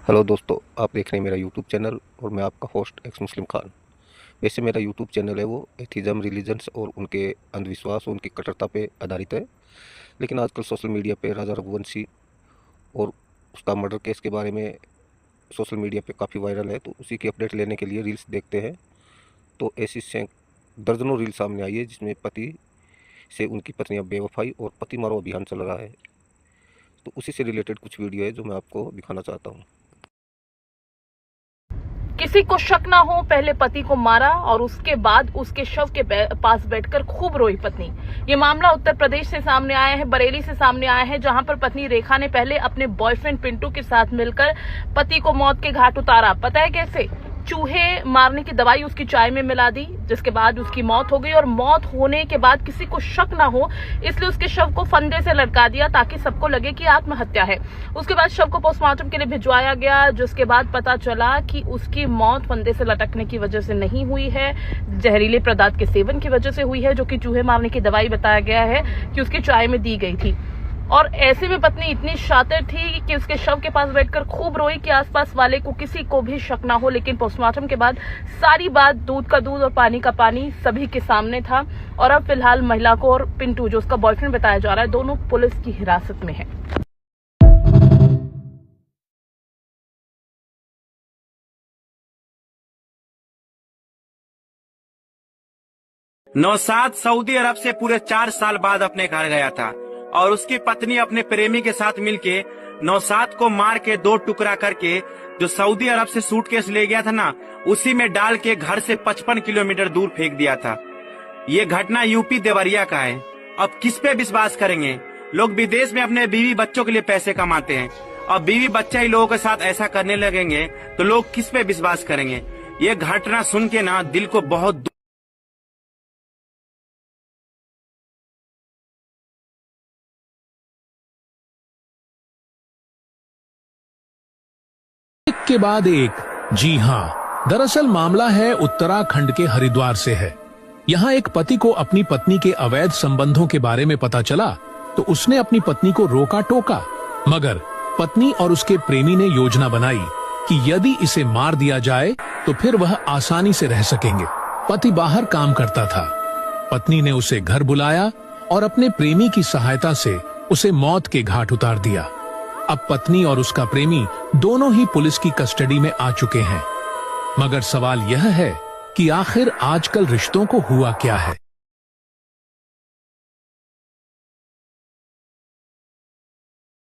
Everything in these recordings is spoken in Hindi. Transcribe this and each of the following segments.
हेलो दोस्तों, आप देख रहे हैं मेरा यूट्यूब चैनल और मैं आपका होस्ट एक्स मुस्लिम खान। वैसे मेरा यूट्यूब चैनल है वो एथिज़म, रिलीजन्स और उनके अंधविश्वास, उनकी कट्टरता पे आधारित है। लेकिन आजकल सोशल मीडिया पे राजा रघुवंशी और उसका मर्डर केस के बारे में सोशल मीडिया पे काफ़ी वायरल है, तो उसी की अपडेट लेने के लिए रील्स देखते हैं। तो ऐसी दर्जनों रील सामने आई है जिसमें पति से उनकी पत्नी अब बेवफाई और पति मारो अभियान चल रहा है। तो उसी से रिलेटेड कुछ वीडियो है जो मैं आपको दिखाना चाहता हूँ। किसी को शक ना हो, पहले पति को मारा और उसके बाद उसके शव के पास बैठकर खूब रोई पत्नी। ये मामला उत्तर प्रदेश से सामने आया है, बरेली से सामने आया है, जहां पर पत्नी रेखा ने पहले अपने बॉयफ्रेंड पिंटू के साथ मिलकर पति को मौत के घाट उतारा। पता है कैसे? चूहे मारने की दवाई उसकी चाय में मिला दी, जिसके बाद उसकी मौत हो गई। और मौत होने के बाद किसी को शक ना हो, इसलिए उसके शव को फंदे से लटका दिया ताकि सबको लगे कि आत्महत्या है। उसके बाद शव को पोस्टमार्टम के लिए भिजवाया गया, जिसके बाद पता चला कि उसकी मौत फंदे से लटकने की वजह से नहीं हुई है, जहरीले पदार्थ के सेवन की वजह से हुई है, जो कि चूहे मारने की दवाई बताया गया है कि उसकी चाय में दी गई थी। और ऐसे में पत्नी इतनी शातिर थी कि उसके शव के पास बैठकर खूब रोई कि आसपास वाले को किसी को भी शक ना हो। लेकिन पोस्टमार्टम के बाद सारी बात दूध का दूध और पानी का पानी सभी के सामने था। और अब फिलहाल महिला को और पिंटू, जो उसका बॉयफ्रेंड बताया जा रहा है, दोनों पुलिस की हिरासत में है। नौशाद सऊदी अरब से पूरे 4 साल बाद अपने घर गया था और उसकी पत्नी अपने प्रेमी के साथ मिलके नौशाद को मार के 2 टुकड़ा करके जो सऊदी अरब से सूटकेस ले गया था ना, उसी में डाल के घर से 55 किलोमीटर दूर फेंक दिया था। ये घटना यूपी देवरिया का है। अब किस पे विश्वास करेंगे? लोग विदेश में अपने बीवी बच्चों के लिए पैसे कमाते हैं और बीवी बच्चा ही लोगों के साथ ऐसा करने लगेंगे तो लोग किस पे विश्वास करेंगे? ये घटना सुन के ना दिल को बहुत के बाद एक। जी हाँ, दरअसल मामला है उत्तराखंड के हरिद्वार से है। यहाँ एक पति को अपनी पत्नी के अवैध संबंधों के बारे में पता चला तो उसने अपनी पत्नी को रोका टोका, मगर पत्नी और उसके प्रेमी ने योजना बनाई कि यदि इसे मार दिया जाए तो फिर वह आसानी से रह सकेंगे। पति बाहर काम करता था। पत्नी ने उसे घर बुलाया और अपने प्रेमी की सहायता से उसे मौत के घाट उतार दिया। अब पत्नी और उसका प्रेमी दोनों ही पुलिस की कस्टडी में आ चुके हैं। मगर सवाल यह है कि आखिर आजकल रिश्तों को हुआ क्या है?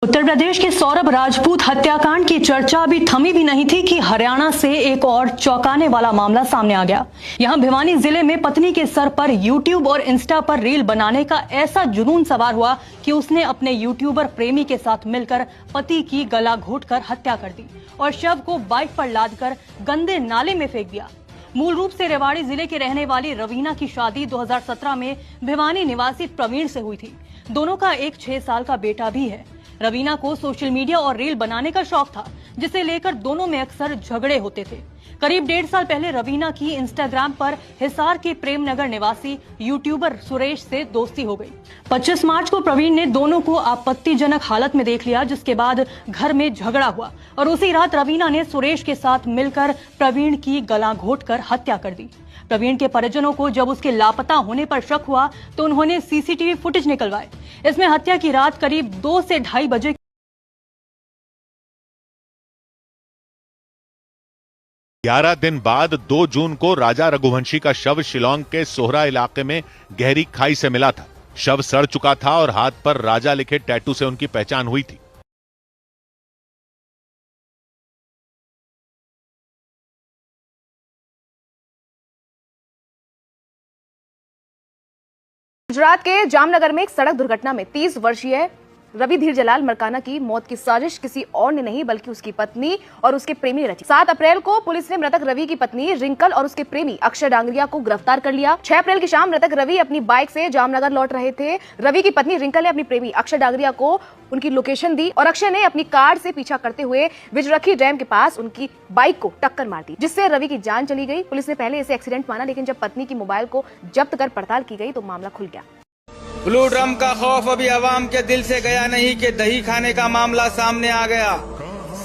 उत्तर प्रदेश के सौरभ राजपूत हत्याकांड की चर्चा अभी थमी भी नहीं थी कि हरियाणा से एक और चौंकाने वाला मामला सामने आ गया। यहां भिवानी जिले में पत्नी के सर पर यूट्यूब और इंस्टा पर रील बनाने का ऐसा जुनून सवार हुआ कि उसने अपने यूट्यूबर प्रेमी के साथ मिलकर पति की गला घोंटकर हत्या कर दी और शव को बाइक पर लादकर गंदे नाले में फेंक दिया। मूल रूप से रेवाड़ी जिले के रहने वाली रवीना की शादी 2017 में भिवानी निवासी प्रवीण से हुई थी। दोनों का एक 6 साल का बेटा भी है। रवीना को सोशल मीडिया और रील बनाने का शौक था, जिसे लेकर दोनों में अक्सर झगड़े होते थे। करीब 1.5 साल पहले रवीना की इंस्टाग्राम पर हिसार के प्रेमनगर निवासी यूट्यूबर सुरेश से दोस्ती हो गई। 25 मार्च को प्रवीण ने दोनों को आपत्तिजनक हालत में देख लिया, जिसके बाद घर में झगड़ा हुआ और उसी रात रवीना ने सुरेश के साथ मिलकर प्रवीण की गला घोंटकर हत्या कर दी। प्रवीण के परिजनों को जब उसके लापता होने पर शक हुआ तो उन्होंने सीसीटीवी फुटेज निकलवाए। इसमें हत्या की रात करीब 2 से 2:30 बजे 11 दिन बाद 2 जून को राजा रघुवंशी का शव शिलांग के सोहरा इलाके में गहरी खाई से मिला था। शव सड़ चुका था और हाथ पर राजा लिखे टैटू से उनकी पहचान हुई थी। गुजरात के जामनगर में एक सड़क दुर्घटना में 30 वर्षीय रवि धीर जलाल मरकाना की मौत की साजिश किसी और ने नहीं बल्कि उसकी पत्नी और उसके प्रेमी ने रची। 7 अप्रैल को पुलिस ने मृतक रवि की पत्नी रिंकल और उसके प्रेमी अक्षय डांगरिया को गिरफ्तार कर लिया। 6 अप्रैल की शाम मृतक रवि अपनी बाइक से जामनगर लौट रहे थे। रवि की पत्नी रिंकल ने अपनी प्रेमी अक्षय डांगरिया को उनकी लोकेशन दी और अक्षय ने अपनी कार से पीछा करते हुए बिजरखी डैम के पास उनकी बाइक को टक्कर मार दी, जिससे रवि की जान चली गई। पुलिस ने पहले इसे एक्सीडेंट माना, लेकिन जब पत्नी की मोबाइल को जब्त कर पड़ताल की गई तो मामला खुल गया। ब्लू ड्रम का खौफ अभी अवाम के दिल से गया नहीं कि दही खाने का मामला सामने आ गया।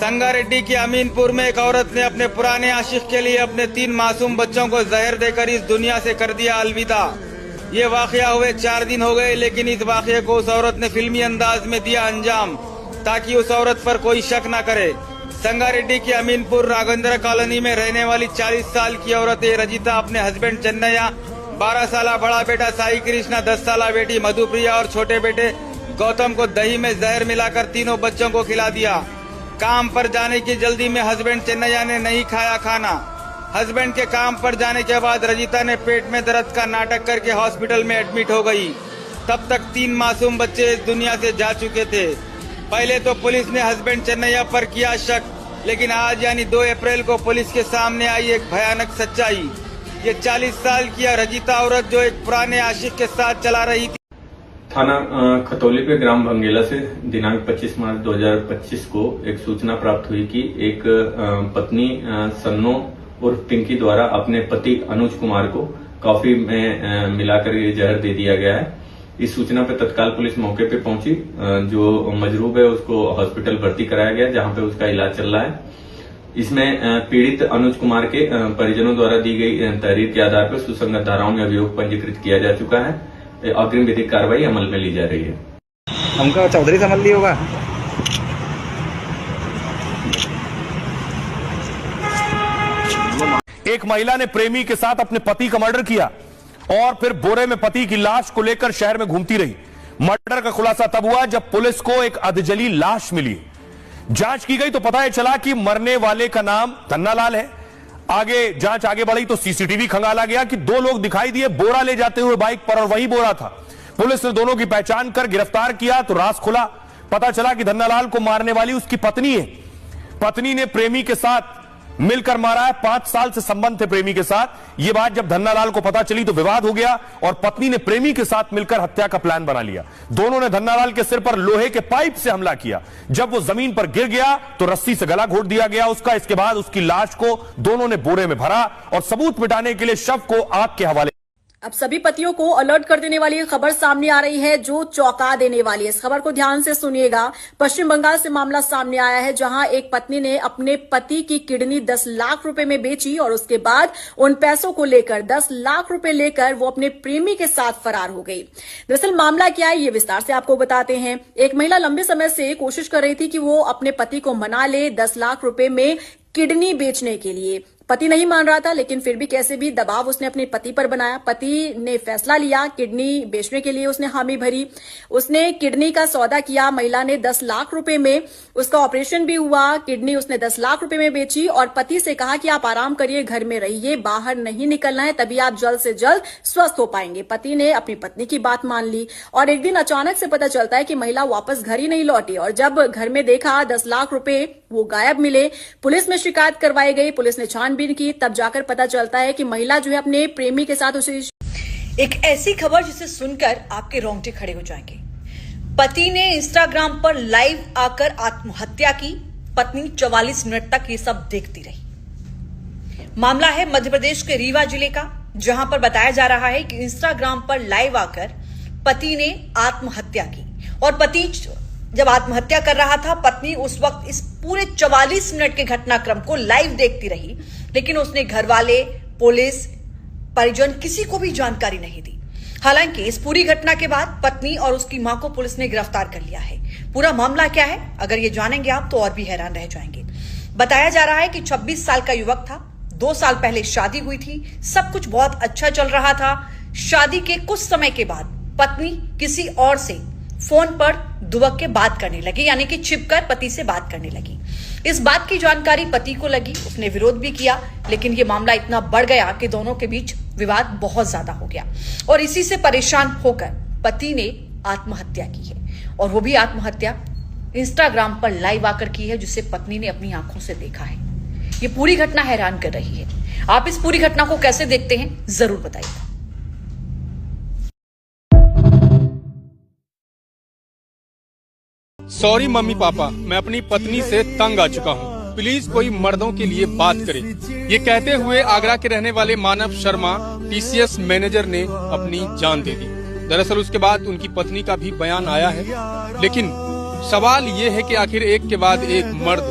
संगारेड्डी के अमीनपुर में एक औरत ने अपने पुराने आशिक के लिए अपने 3 मासूम बच्चों को जहर देकर इस दुनिया से कर दिया अलविदा। ये वाकया हुए 4 दिन हो गए, लेकिन इस वाकये को उस औरत ने फिल्मी अंदाज में दिया अंजाम ताकि उस औरत पर कोई शक न करे। संगारेड्डी के अमीनपुर राघवेंद्र कॉलोनी में रहने वाली 40 साल की औरत रजिता अपने हस्बैंड चन्नैया, 12 साल बड़ा बेटा साई कृष्णा, 10 साल बेटी मधुप्रिया और छोटे बेटे गौतम को दही में जहर मिलाकर तीनों बच्चों को खिला दिया। काम पर जाने की जल्दी में हस्बैंड चन्नैया ने नहीं खाया खाना। हस्बैंड के काम पर जाने के बाद रजिता ने पेट में दर्द का नाटक करके हॉस्पिटल में एडमिट हो गई। तब तक 3 मासूम बच्चे इस दुनिया से जा चुके थे। पहले तो पुलिस ने हस्बैंड चन्नैया पर किया शक, लेकिन आज यानी 2 अप्रैल को पुलिस के सामने आई एक भयानक सच्चाई। ये 40 साल की रजिता औरत जो एक पुराने आशिक के साथ चला रही थी। थाना खतौली पे ग्राम भंगेला से दिनांक 25 मार्च 2025 को एक सूचना प्राप्त हुई कि एक पत्नी सन्नो उर्फ पिंकी द्वारा अपने पति अनुज कुमार को कॉफी में मिलाकर ये जहर दे दिया गया है। इस सूचना पे तत्काल पुलिस मौके पे पहुंची। जो मजरूब है उसको हॉस्पिटल भर्ती कराया गया, जहां पे उसका इलाज चल रहा है। इसमें पीड़ित अनुज कुमार के परिजनों द्वारा दी गई तहरीर के आधार पर सुसंगत धाराओं में अभियोग पंजीकृत किया जा चुका है। अग्रिम विधिक कार्रवाई अमल में ली जा रही है। हमका चौधरी समझ लिया होगा। एक महिला ने प्रेमी के साथ अपने पति का मर्डर किया और फिर बोरे में पति की लाश को लेकर शहर में घूमती रही। मर्डर का खुलासा तब हुआ जब पुलिस को एक अधजली लाश मिली। जांच की गई तो पता चला कि मरने वाले का नाम धन्नालाल है। आगे जांच आगे बढ़ी तो सीसीटीवी खंगाला गया कि 2 लोग दिखाई दिए बोरा ले जाते हुए बाइक पर, और वही बोरा था। पुलिस ने दोनों की पहचान कर गिरफ्तार किया तो राज खुला। पता चला कि धन्नालाल को मारने वाली उसकी पत्नी है। पत्नी ने प्रेमी के साथ मिलकर मारा है। 5 साल से संबंध थे प्रेमी के साथ। यह बात जब धन्नालाल को पता चली तो विवाद हो गया और पत्नी ने प्रेमी के साथ मिलकर हत्या का प्लान बना लिया। दोनों ने धन्नालाल के सिर पर लोहे के पाइप से हमला किया। जब वो जमीन पर गिर गया तो रस्सी से गला घोट दिया गया उसका। इसके बाद उसकी लाश को दोनों ने बोरे में भरा और सबूत मिटाने के लिए शव को आग के हवाले। अब सभी पतियों को अलर्ट कर देने वाली खबर सामने आ रही है जो चौंका देने वाली है। इस खबर को ध्यान से सुनिएगा। पश्चिम बंगाल से मामला सामने आया है जहां एक पत्नी ने अपने पति की किडनी 10 लाख रुपए में बेची और उसके बाद उन पैसों को लेकर 10 लाख रुपए लेकर वो अपने प्रेमी के साथ फरार हो गई। दरअसल मामला क्या है ये विस्तार से आपको बताते हैं। एक महिला लंबे समय से कोशिश कर रही थी कि वो अपने पति को मना ले 10 लाख रुपए में किडनी बेचने के लिए। पति नहीं मान रहा था, लेकिन फिर भी कैसे भी दबाव उसने अपने पति पर बनाया। पति ने फैसला लिया, किडनी बेचने के लिए उसने हामी भरी। उसने किडनी का सौदा किया। महिला ने 10 लाख रुपए में, उसका ऑपरेशन भी हुआ। किडनी उसने 10 लाख रुपए में बेची और पति से कहा कि आप आराम करिए, घर में रहिए, बाहर नहीं निकलना है, तभी आप जल्द से जल्द स्वस्थ हो पाएंगे। पति ने अपनी पत्नी की बात मान ली और एक दिन अचानक से पता चलता है कि महिला वापस घर ही नहीं लौटी और जब घर में देखा 10 लाख रुपए वो गायब मिले। पुलिस में शिकायत करवाई गई। पुलिस ने छानबीन की, तब जाकर पता चलता है कि महिला जो है अपने प्रेमी के साथ उसे। एक ऐसी खबर जिसे सुनकर आपके रोंगटे खड़े हो जाएंगे। पति ने इंस्टाग्राम पर लाइव आकर आत्महत्या की। पत्नी 44 मिनट तक ये सब देखती रही। मामला है मध्य प्रदेश के रीवा जिले का, जहां पर बताया जा रहा है कि इंस्टाग्राम पर लाइव आकर पति ने आत्महत्या की और पति जब आत्महत्या कर रहा था, पत्नी उस वक्त इस पूरे 44 मिनट के घटनाक्रम को लाइव देखती रही, लेकिन उसने घर वाले, पुलिस, परिजन किसी को भी जानकारी नहीं दी। हालांकि इस पूरी घटना के बाद पत्नी और उसकी मां को पुलिस ने गिरफ्तार कर लिया है। पूरा मामला क्या है अगर ये जानेंगे आप तो और भी हैरान रह जाएंगे। बताया जा रहा है कि 26 साल का युवक था। 2 साल पहले शादी हुई थी, सब कुछ बहुत अच्छा चल रहा था। शादी के कुछ समय के बाद पत्नी किसी और से फोन पर दुबक के बात करने लगी, यानी कि छिपकर पति से बात करने लगी। इस बात की जानकारी पति को लगी, उसने विरोध भी किया, लेकिन यह मामला इतना बढ़ गया कि दोनों के बीच विवाद बहुत ज्यादा हो गया और इसी से परेशान होकर पति ने आत्महत्या की है और वो भी आत्महत्या इंस्टाग्राम पर लाइव आकर की है, जिसे पत्नी ने अपनी आंखों से देखा है। ये पूरी घटना हैरान कर रही है। आप इस पूरी घटना को कैसे देखते हैं जरूर बताइए। सॉरी मम्मी पापा, मैं अपनी पत्नी से तंग आ चुका हूँ। प्लीज कोई मर्दों के लिए बात करे। ये कहते हुए आगरा के रहने वाले मानव शर्मा टीसीएस मैनेजर ने अपनी जान दे दी। दरअसल उसके बाद उनकी पत्नी का भी बयान आया है, लेकिन सवाल ये है कि आखिर एक के बाद एक मर्द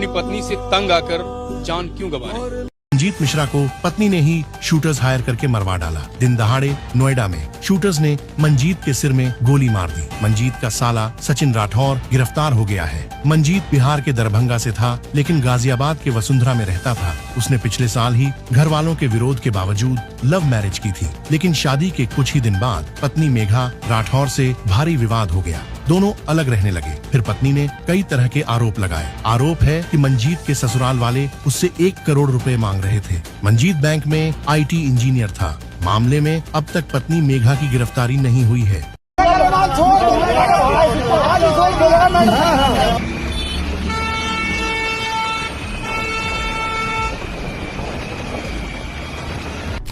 अपनी पत्नी से तंग आकर जान क्यों गंवाए। मंजीत मिश्रा को पत्नी ने ही शूटर्स हायर करके मरवा डाला। दिन दहाड़े नोएडा में शूटर्स ने मंजीत के सिर में गोली मार दी। मंजीत का साला सचिन राठौर गिरफ्तार हो गया है। मंजीत बिहार के दरभंगा से था, लेकिन गाजियाबाद के वसुंधरा में रहता था। उसने पिछले साल ही घर वालों के विरोध के बावजूद लव मैरिज की थी, लेकिन शादी के कुछ ही दिन बाद पत्नी मेघा राठौर से भारी विवाद हो गया। दोनों अलग रहने लगे। फिर पत्नी ने कई तरह के आरोप लगाए। आरोप है कि मंजीत के ससुराल वाले उससे 1 करोड़ रुपए मांग रहे थे। मंजीत बैंक में IT इंजीनियर था। मामले में अब तक पत्नी मेघा की गिरफ्तारी नहीं हुई है।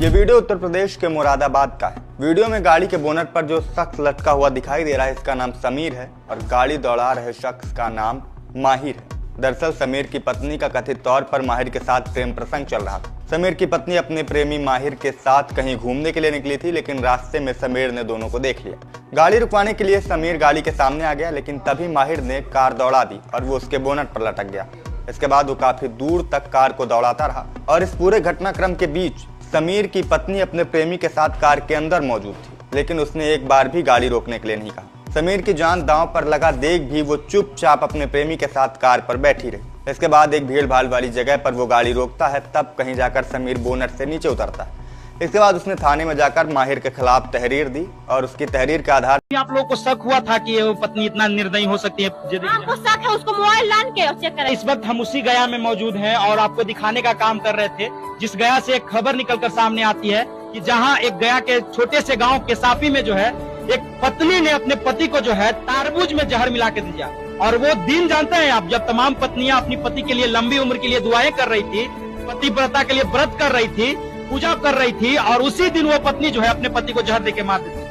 ये वीडियो उत्तर प्रदेश के मुरादाबाद का है। वीडियो में गाड़ी के बोनट पर जो शख्स लटका हुआ दिखाई दे रहा है, इसका नाम समीर है और गाड़ी दौड़ा रहे शख्स का नाम माहिर है। दरअसल समीर की पत्नी का कथित तौर पर माहिर के साथ प्रेम प्रसंग चल रहा था। समीर की पत्नी अपने प्रेमी माहिर के साथ कहीं घूमने के लिए निकली थी, लेकिन रास्ते में समीर ने दोनों को देख लिया। गाड़ी रुकवाने के लिए समीर गाड़ी के सामने आ गया, लेकिन तभी माहिर ने कार दौड़ा दी और वो उसके बोनट पर लटक गया। इसके बाद वो काफी दूर तक कार को दौड़ाता रहा और इस पूरे घटनाक्रम के बीच समीर की पत्नी अपने प्रेमी के साथ कार के अंदर मौजूद थी, लेकिन उसने एक बार भी गाड़ी रोकने के लिए नहीं कहा। समीर की जान दांव पर लगा देख भी वो चुपचाप अपने प्रेमी के साथ कार पर बैठी रही। इसके बाद एक भीड़ भाड़ वाली जगह पर वो गाड़ी रोकता है, तब कहीं जाकर समीर बोनट से नीचे उतरता है। इसके बाद उसने थाने में जाकर माहिर के खिलाफ तहरीर दी और उसकी तहरीर के आधार पर आप लोगों को शक हुआ था कि ये पत्नी इतना निर्दयी हो सकती है। आपको शक है, उसको मोबाइल लान के चेक करें। इस वक्त हम उसी गया में मौजूद हैं और आपको दिखाने का काम कर रहे थे, जिस गया से एक खबर निकलकर सामने आती है कि जहां एक गया के छोटे से गांव केसापी में जो है एक पत्नी ने अपने पति को जो है तारबूज में जहर मिला के दिया। और वो दिन जानते हैं आप, जब तमाम पत्नियां अपनी पति के लिए लंबी उम्र के लिए दुआएं कर रही थी, पतिव्रता के लिए व्रत कर रही थी, पूजा कर रही थी, और उसी दिन वो पत्नी जो है अपने पति को जहर देके मार देती।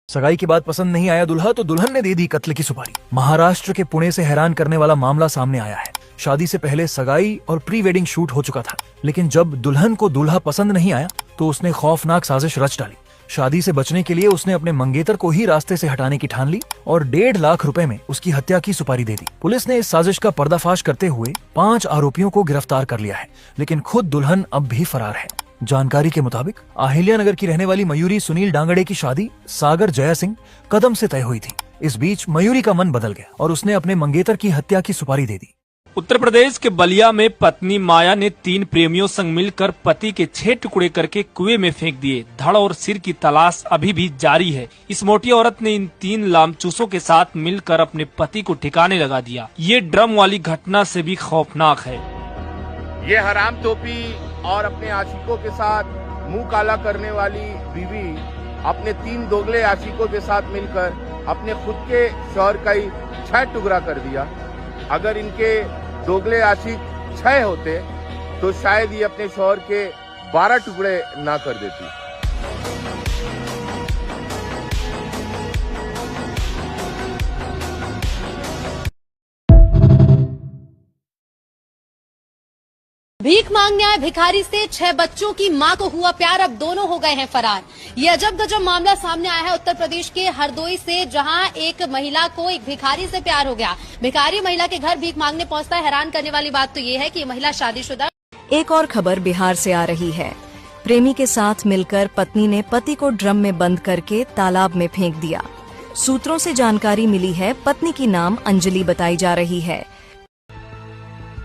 सगाई के बाद पसंद नहीं आया दूल्हा तो दुल्हन ने दे दी कत्ल की सुपारी। महाराष्ट्र के पुणे से हैरान करने वाला मामला सामने आया है। शादी से पहले सगाई और प्री वेडिंग शूट हो चुका था, लेकिन जब दुल्हन को दूल्हा पसंद नहीं आया तो उसने खौफनाक साजिश रच डाली। शादी से बचने के लिए उसने अपने मंगेतर को ही रास्ते से हटाने की ठान ली और 1.5 लाख रुपए में उसकी हत्या की सुपारी दे दी। पुलिस ने इस साजिश का पर्दाफाश करते हुए 5 आरोपियों को गिरफ्तार कर लिया है, लेकिन खुद दुल्हन अब भी फरार है। जानकारी के मुताबिक अहिल्यानगर की रहने वाली मयूरी सुनील डांगड़े की शादी सागर जया सिंह कदम से तय हुई थी। इस बीच मयूरी का मन बदल गया और उसने अपने मंगेतर की हत्या की सुपारी दे दी। उत्तर प्रदेश के बलिया में पत्नी माया ने 3 प्रेमियों संग मिलकर पति के 6 टुकड़े करके कुएं में फेंक दिए। धड़ और सिर की तलाश अभी भी जारी है। इस मोटी औरत ने इन 3 लामचूसों के साथ मिलकर अपने पति को ठिकाने लगा दिया। ये ड्रम वाली घटना से भी खौफनाक है। ये हराम टोपी और अपने आशिकों के साथ मुंह काला करने वाली बीवी अपने 3 दोगले आशिकों के साथ मिलकर अपने खुद के शौहर का ही 6 टुकड़ा कर दिया। अगर इनके दोगले आशिक 6 होते तो शायद ये अपने शौहर के 12 टुकड़े ना कर देती। भीख मांगने आए भिखारी से 6 बच्चों की मां को हुआ प्यार, अब दोनों हो गए हैं फरार। ये अजब गजब मामला सामने आया है उत्तर प्रदेश के हरदोई से, जहां एक महिला को एक भिखारी से प्यार हो गया। भिखारी महिला के घर भीख मांगने पहुंचता है। हैरान करने वाली बात तो ये है कि ये महिला शादीशुदा। एक और खबर बिहार से आ रही है। प्रेमी के साथ मिलकर पत्नी ने पति को ड्रम में बंद करके तालाब में फेंक दिया। सूत्रों से जानकारी मिली है, पत्नी की नाम अंजलि बताई जा रही है।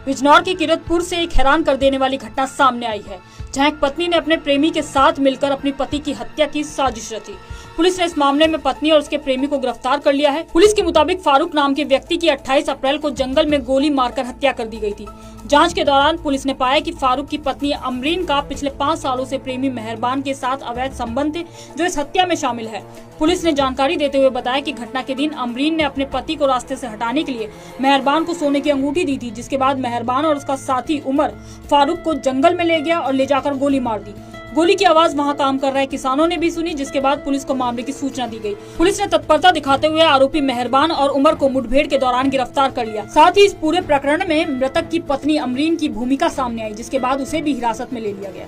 बिजनौर के किरतपुर से एक हैरान कर देने वाली घटना सामने आई है, जहां एक पत्नी ने अपने प्रेमी के साथ मिलकर अपने पति की हत्या की साजिश रची। पुलिस ने इस मामले में पत्नी और उसके प्रेमी को गिरफ्तार कर लिया है। पुलिस के मुताबिक फारूक नाम के व्यक्ति की 28 अप्रैल को जंगल में गोली मारकर हत्या कर दी गई थी। जांच के दौरान पुलिस ने पाया कि फारूक की पत्नी अमरीन का पिछले 5 सालों से प्रेमी मेहरबान के साथ अवैध संबंध थे, जो इस हत्या में शामिल है। पुलिस ने जानकारी देते हुए बताया कि घटना के दिन अमरीन ने अपने पति को रास्ते से हटाने के लिए मेहरबान को सोने की अंगूठी दी थी, जिसके बाद मेहरबान और उसका साथी उमर फारूक को जंगल में ले गया और ले जाकर गोली मार दी। गोली की आवाज वहां काम कर रहे किसानों ने भी सुनी, जिसके बाद पुलिस को मामले की सूचना दी गई। पुलिस ने तत्परता दिखाते हुए आरोपी मेहरबान और उमर को मुठभेड़ के दौरान गिरफ्तार कर लिया। साथ ही इस पूरे प्रकरण में मृतक की पत्नी अमरीन की भूमिका सामने आई, जिसके बाद उसे भी हिरासत में ले लिया गया।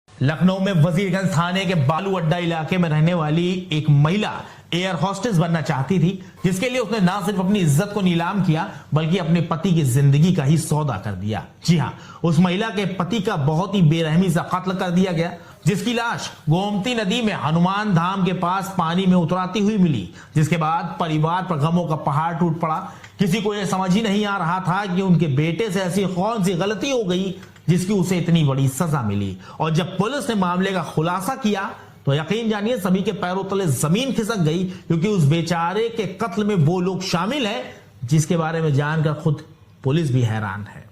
लखनऊ में वजीरगंज थाने के बालू अड्डा इलाके में रहने वाली एक महिला एयर होस्टेस बनना चाहती थी, जिसके लिए उसने ना सिर्फ अपनी इज्जत को नीलाम किया बल्कि अपने पति की जिंदगी का ही सौदा कर दिया। जी हां, उस महिला के पति का बहुत ही बेरहमी से कत्ल कर दिया गया, जिसकी लाश गोमती नदी में हनुमान धाम के पास पानी में उतराती हुई मिली, जिसके बाद परिवार पर गमों का पहाड़ टूट पड़ा। किसी को यह समझ ही नहीं आ रहा था कि उनके बेटे से ऐसी कौन सी गलती हो गई जिसकी उसे इतनी बड़ी सजा मिली। और जब पुलिस ने मामले का खुलासा किया तो यकीन जानिए सभी के पैरों तले जमीन खिसक गई, क्योंकि उस बेचारे के कत्ल में वो लोग शामिल हैं जिसके बारे में जानकर खुद पुलिस भी हैरान है।